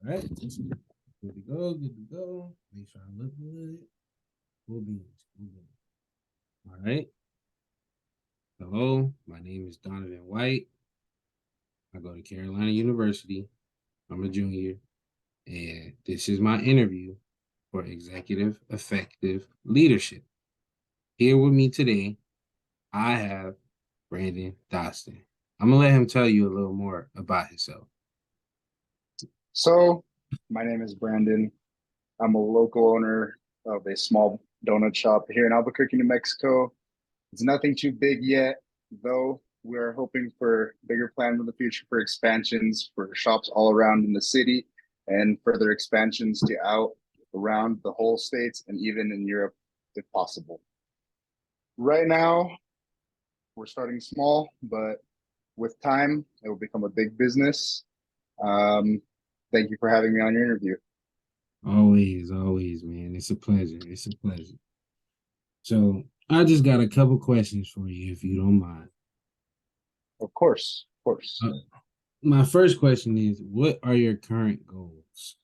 right. Good to go. Good to go. Make sure I look good. Cool beans. Cool beans. All right. Hello. My name is Donovan White. I go to Carolina University. I'm a junior. And this is my interview for Executive Effective Leadership. Here with me today, I have Brandon Dosten. I'm going to let him tell you a little more about himself. So, my name is Brandon. I'm a local owner of a small donut shop here in Albuquerque, New Mexico. It's nothing too big yet, though we are hoping for bigger plans in the future for expansions for shops all around in the city and further expansions to out around the whole states and even in Europe if possible. Right now, we're starting small, but with time, it will become a big business. Um, Thank you for having me on your interview. Always, always, man. It's a pleasure. It's a pleasure. So I just got a couple questions for you, if you don't mind. Of course, of course. Uh, my first question is, what are your current goals?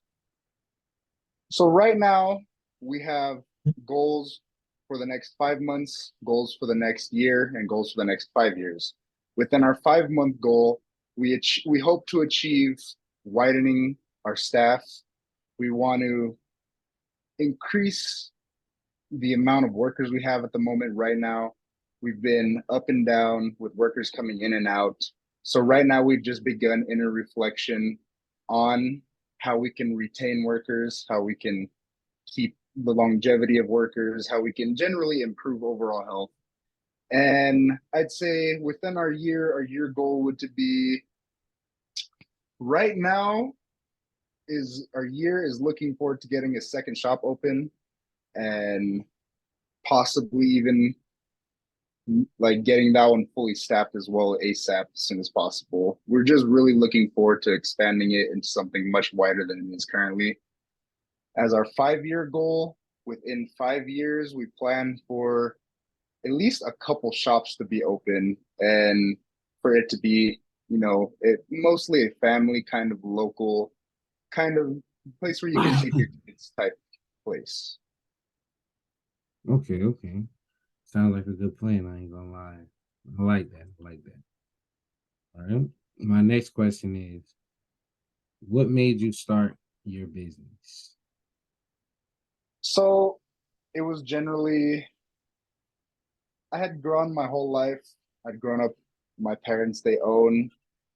So right now we have goals for the next 5 months, goals for the next year, and goals for the next 5 years. Within our 5 month goal, we hope to achieve widening our staff. We want to increase the amount of workers we have at the moment right now. We've been up and down with workers coming in and out. So right now we've just begun inner reflection on how we can retain workers, how we can keep the longevity of workers, how we can generally improve overall health. And I'd say within our year goal would to be right now is our year is looking forward to getting a second shop open and possibly even like getting that one fully staffed as well ASAP as soon as possible. We're just really looking forward to expanding it into something much wider than it is currently. As our 5 year goal, within 5 years, we plan for at least a couple shops to be open and for it to be, mostly a family kind of local kind of place where you can take your kids type place. Okay, okay. Sounds like a good plan. I ain't gonna lie. I like that. I like that. All right. My next question is, what made you start your business? So it was generally I had grown my whole life. I'd grown up. My parents they own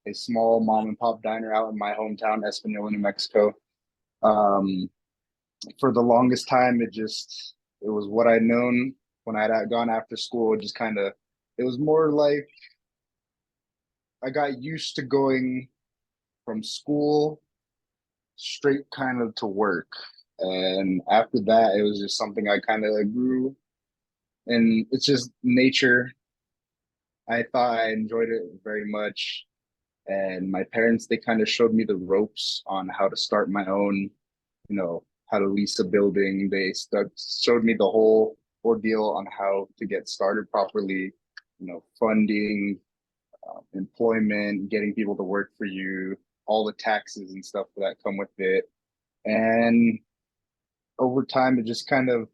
a small mom and pop diner out in my hometown, Espanola, New Mexico. Um, for the longest time, it was what I'd known when I'd gone after school. It just kind of it was more like I got used to going from school straight kind of to work, and after that, it was just something I kind of grew. And it's just nature. I thought I enjoyed it very much. And my parents, they kind of showed me the ropes on how to start my own, how to lease a building. Showed me the whole ordeal on how to get started properly, funding, employment, getting people to work for you, all the taxes and stuff that come with it. And over time, it just kind of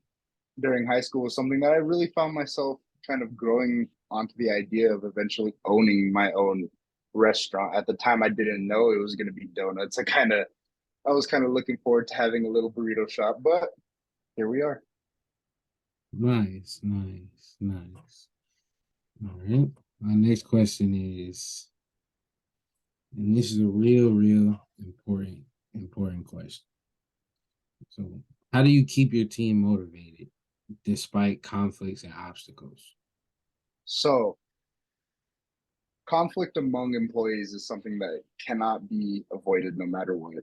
during high school was something that I really found myself kind of growing onto the idea of eventually owning my own restaurant. At the time, I didn't know it was going to be donuts. I was kind of looking forward to having a little burrito shop, but here we are. Nice, nice, nice. All right. My next question is, and this is a real important question. So, how do you keep your team motivated despite conflicts and obstacles? So, conflict among employees is something that cannot be avoided no matter what.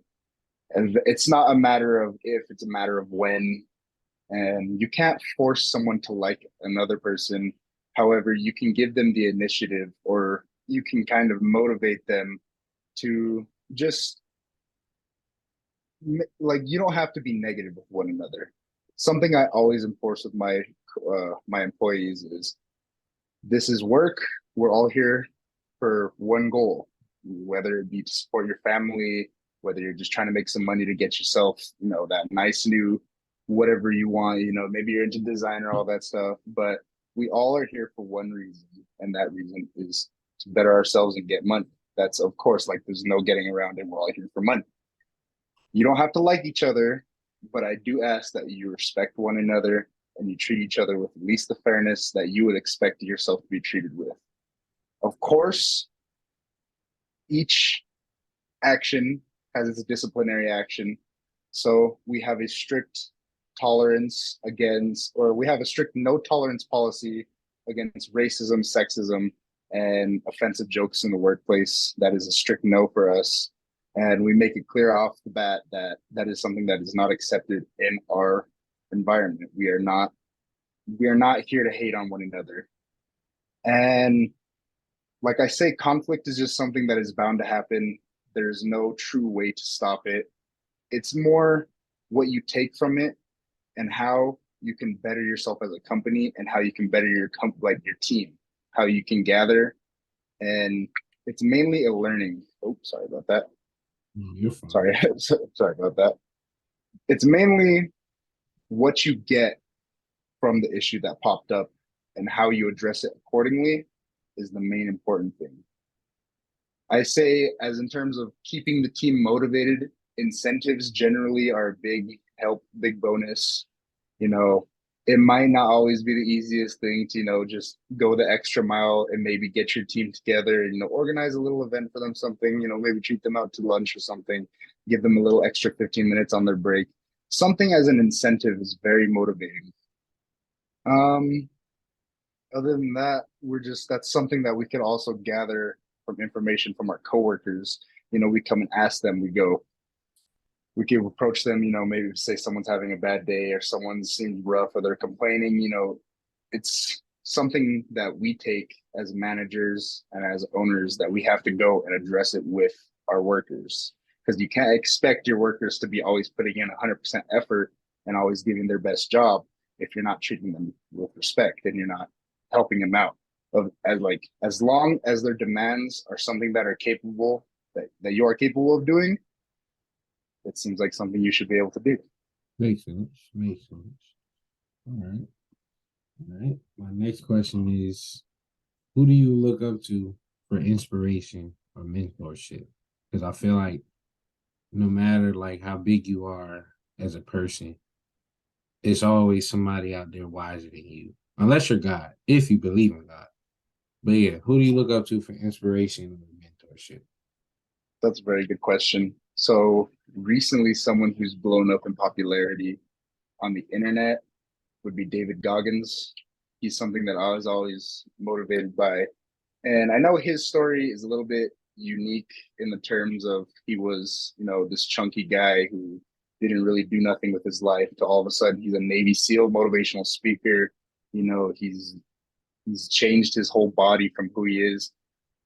And it's not a matter of if, it's a matter of when. And you can't force someone to like another person. However, you can give them the initiative or you can kind of motivate them to just like you don't have to be negative with one another. Something I always enforce with my employees is this is work. We're all here for one goal, whether it be to support your family, whether you're just trying to make some money to get yourself, that nice new whatever you want, maybe you're into design or all that stuff. But we all are here for one reason, and that reason is to better ourselves and get money. That's, of course, like there's no getting around it. We're all here for money. You don't have to like each other, but I do ask that you respect one another and you treat each other with at least the fairness that you would expect yourself to be treated with. Of course, each action has its disciplinary action. So we have a strict tolerance against, or we have a strict no tolerance policy against racism, sexism, and offensive jokes in the workplace. That is a strict no for us. And we make it clear off the bat that that is something that is not accepted in our environment. We are not here to hate on one another. And like I say, conflict is just something that is bound to happen. There's no true way to stop it. It's more what you take from it and how you can better yourself as a company and how you can better your your team, how you can gather. And it's mainly a learning. Oh, sorry about that. You're fine. Sorry, sorry about that. It's mainly what you get from the issue that popped up and how you address it accordingly is the main important thing. I say, as in terms of keeping the team motivated, incentives generally are a big help, big bonus. You know, it might not always be the easiest thing to, just go the extra mile and maybe get your team together and, organize a little event for them, something, maybe treat them out to lunch or something, give them a little extra 15 minutes on their break. Something as an incentive is very motivating. Um, Other than that, that's something that we could also gather from information from our coworkers. We come and ask them, we can approach them, maybe say someone's having a bad day or someone seems rough or they're complaining, it's something that we take as managers and as owners that we have to go and address it with our workers, because you can't expect your workers to be always putting in 100% effort and always giving their best job if you're not treating them with respect and you're not helping them out. As long as their demands are something that are capable that you are capable of doing, it seems like something you should be able to do. Makes sense. Makes sense. All right. All right. My next question is, who do you look up to for inspiration or mentorship? Because I feel like no matter like how big you are as a person, it's always somebody out there wiser than you. Unless you're God, if you believe in God. But yeah, who do you look up to for inspiration or mentorship? That's a very good question. So recently, someone who's blown up in popularity on the internet would be David Goggins. He's something that I was always motivated by. And I know his story is a little bit unique in the terms of he was, this chunky guy who didn't really do nothing with his life to all of a sudden he's a Navy SEAL motivational speaker. He's changed his whole body from who he is.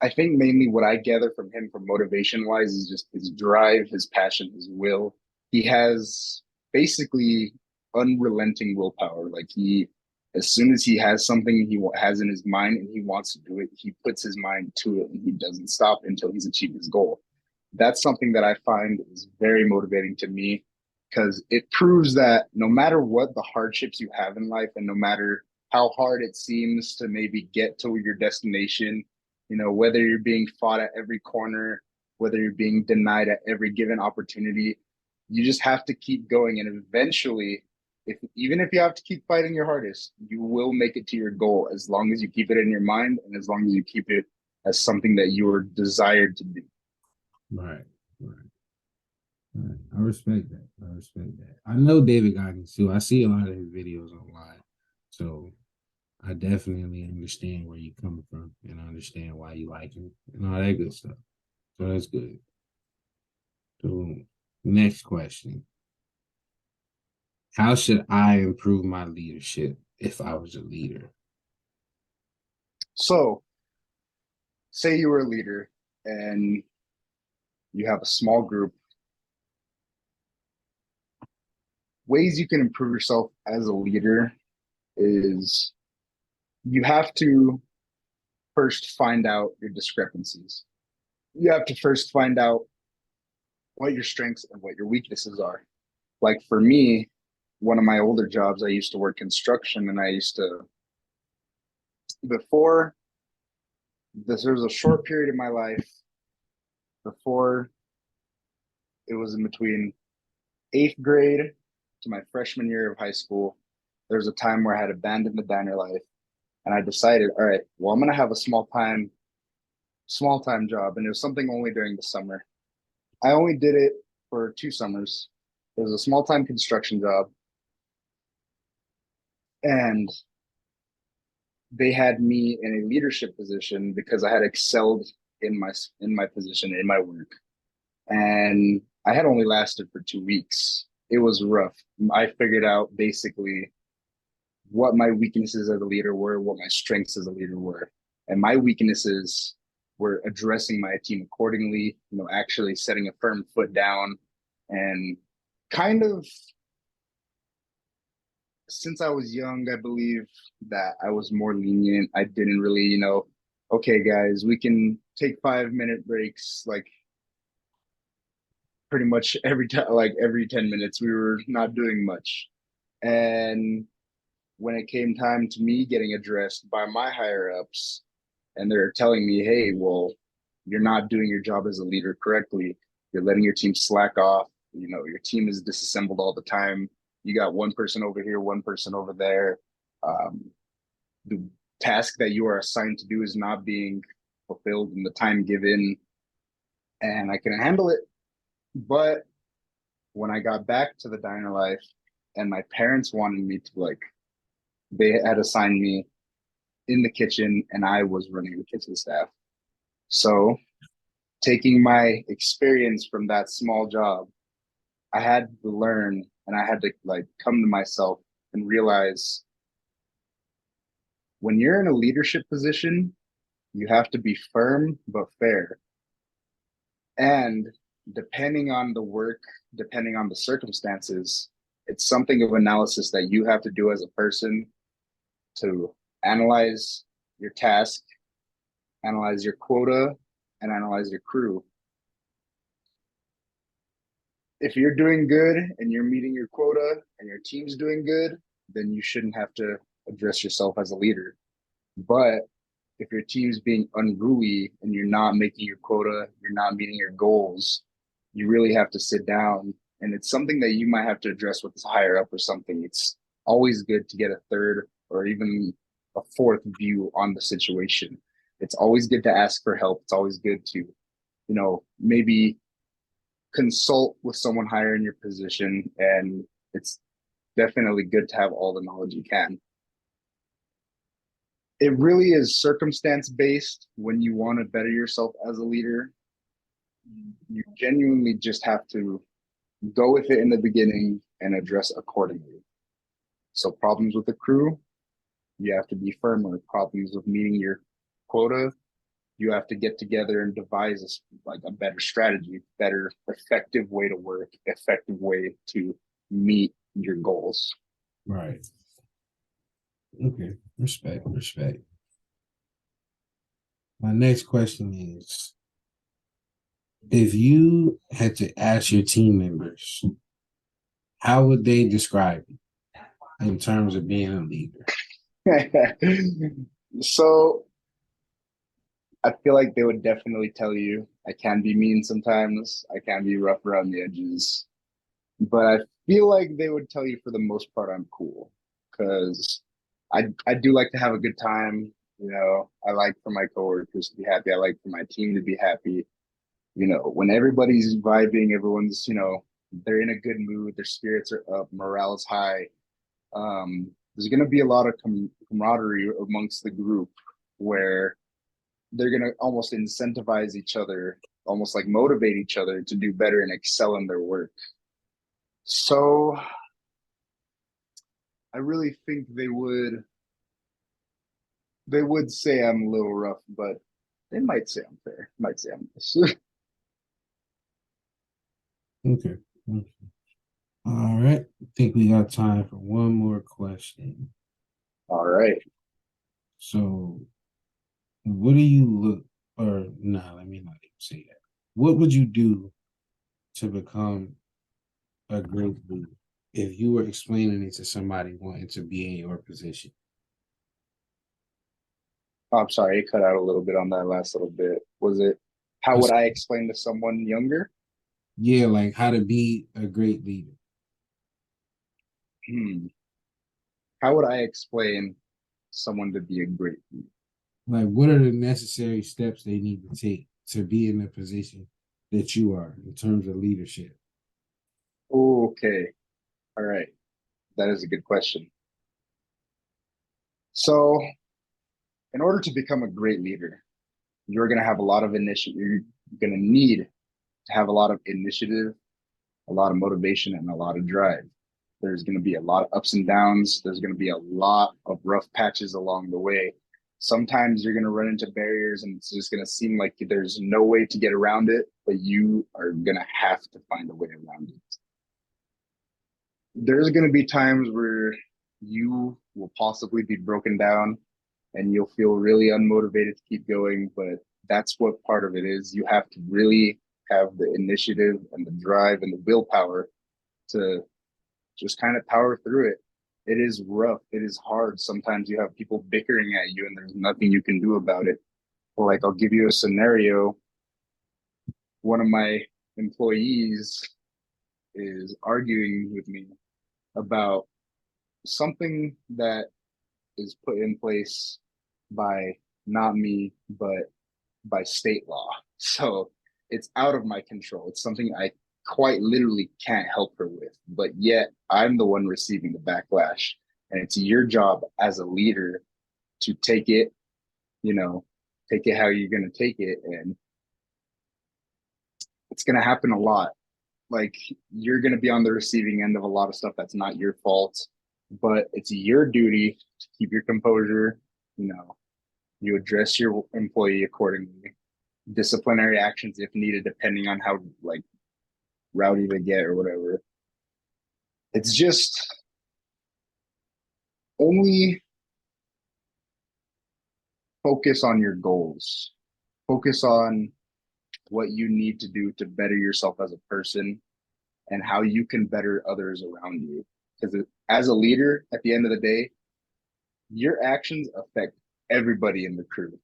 I think mainly what I gather from him, from motivation wise, is just his drive, his passion, his will. He has basically unrelenting willpower. As soon as he has something he has in his mind and he wants to do it, he puts his mind to it and he doesn't stop until he's achieved his goal. That's something that I find is very motivating to me, because it proves that no matter what the hardships you have in life and no matter how hard it seems to maybe get to your destination, whether you're being fought at every corner, whether you're being denied at every given opportunity, you just have to keep going. And eventually, even if you have to keep fighting your hardest, you will make it to your goal as long as you keep it in your mind and as long as you keep it as something that you are desired to do. Right, right, right. I respect that. I respect that. I know David Goggins too. I see a lot of his videos online. So I definitely understand where you're coming from and I understand why you like him and all that good stuff. So that's good. So next question. How should I improve my leadership if I was a leader? So, say you were a leader and you have a small group. Ways you can improve yourself as a leader is you have to first find out your discrepancies. You have to first find out what your strengths and what your weaknesses are. Like for me, one of my older jobs, I used to work construction, and I used to before this. There was a short period in my life before it was in between eighth grade to my freshman year of high school. There was a time where I had abandoned the diner life, and I decided, all right, well, I'm gonna have a small time job, and it was something only during the summer. I only did it for 2 summers. It was a small time construction job, and they had me in a leadership position because I had excelled in my position in my work, and I had only lasted for 2 weeks. It was rough. I figured out basically what my weaknesses as a leader were, what my strengths as a leader were. And my weaknesses were addressing my team accordingly, actually setting a firm foot down, and kind of since I was young, I believe that I was more lenient. I didn't really, okay, guys, we can take 5 minute breaks, like pretty much every time, like every 10 minutes, we were not doing much. And when it came time to me getting addressed by my higher ups, and they're telling me, hey, well, you're not doing your job as a leader correctly. You're letting your team slack off. Your team is disassembled all the time. You got one person over here, one person over there. Um, the task that you are assigned to do is not being fulfilled in the time given, and I can handle it. But when I got back to the diner life, and my parents wanted me to, like, they had assigned me in the kitchen, and I was running the kitchen staff. So, taking my experience from that small job, I had to learn, and I had to like come to myself and realize when you're in a leadership position, you have to be firm but fair. And depending on the work, depending on the circumstances, it's something of analysis that you have to do as a person to analyze your task, analyze your quota, and analyze your crew. If you're doing good and you're meeting your quota and your team's doing good, then you shouldn't have to address yourself as a leader. But if your team's being unruly and you're not making your quota, you're not meeting your goals, you really have to sit down. And it's something that you might have to address with this higher up or something. It's always good to get a third or even a fourth view on the situation. It's always good to ask for help. It's always good to, maybe consult with someone higher in your position. And it's definitely good to have all the knowledge you can. It really is circumstance based when you want to better yourself as a leader. You genuinely just have to go with it in the beginning and address accordingly. So, problems with the crew, you have to be firmer. Problems with meeting your quota, you have to get together and devise a better strategy, better, effective way to work, effective way to meet your goals. Right. Okay. Respect. Respect. My next question is, if you had to ask your team members, how would they describe you in terms of being a leader? So I feel like they would definitely tell you I can be mean sometimes. I can be rough around the edges. But I feel like they would tell you for the most part I'm cool because I do like to have a good time. I like for my coworkers to be happy. I like for my team to be happy. When everybody's vibing, everyone's, they're in a good mood, their spirits are up, morale is high. There's going to be a lot of camaraderie amongst the group where they're going to almost incentivize each other, almost like motivate each other to do better and excel in their work. So I really think they would say I'm a little rough, but they might say I'm fair. Might say I'm nice. Okay. Okay. All right. I think we got time for one more question. All right. So, what do you look, or no, let me not even say that. What would you do to become a great leader? If you were explaining it to somebody wanting to be in your position. Oh, I'm sorry, it cut out a little bit on that last little bit. Was it how would I explain to someone younger? Yeah, like how to be a great leader. Hmm. How would I explain someone to be a great leader? Like, what are the necessary steps they need to take to be in the position that you are in terms of leadership? Okay. All right. That is a good question. So, in order to become a great leader, you're going to have a lot of initiative. You're going to need to have a lot of initiative, a lot of motivation, and a lot of drive. There's going to be a lot of ups and downs. There's going to be a lot of rough patches along the way. Sometimes you're going to run into barriers and it's just going to seem like there's no way to get around it, but you are going to have to find a way around it. There's going to be times where you will possibly be broken down and you'll feel really unmotivated to keep going, but that's what part of it is. You have to really have the initiative and the drive and the willpower to just kind of power through it. It is rough. It is hard. Sometimes you have people bickering at you and there's nothing you can do about it. Like, I'll give you a scenario. One of my employees is arguing with me about something that is put in place by not me, but by state law. So it's out of my control. It's something I quite literally can't help her with, but yet I'm the one receiving the backlash. And it's your job as a leader to take it, you know, take it how you're going to take it. And it's going to happen a lot. Like, you're going to be on the receiving end of a lot of stuff that's not your fault, but it's your duty to keep your composure. You know, you address your employee accordingly, disciplinary actions if needed, depending on how like rowdy they get or whatever. It's just only focus on your goals. Focus on what you need to do to better yourself as a person and how you can better others around you. Because as a leader, at the end of the day, your actions affect everybody in the crew.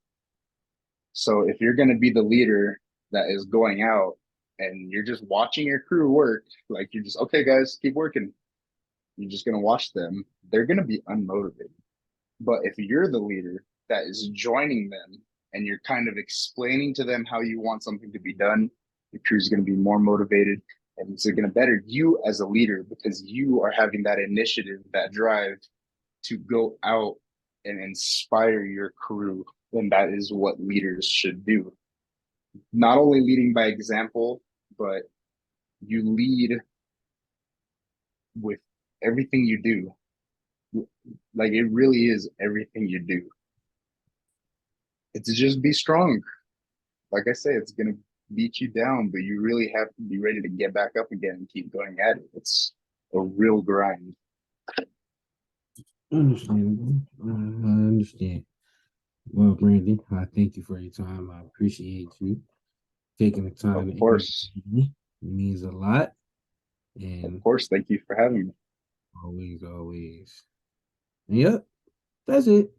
So if you're going to be the leader that is going out and you're just watching your crew work, like you're just, okay, guys, keep working. You're just going to watch them. They're going to be unmotivated. But if you're the leader that is joining them and you're kind of explaining to them how you want something to be done, the crew is going to be more motivated and it's going to better you as a leader because you are having that initiative, that drive to go out and inspire your crew. And that is what leaders should do. Not only leading by example, but you lead with everything you do. Like, it really is everything you do. It's just be strong. Like I say, it's gonna beat you down, but you really have to be ready to get back up again and keep going at it. It's a real grind. Understandable. I understand. Well, Brandon, I thank you for your time. I appreciate you taking the time Of to interview course. me. It means a lot. Of And course. Thank you for having me. always, always. Yep, that's it.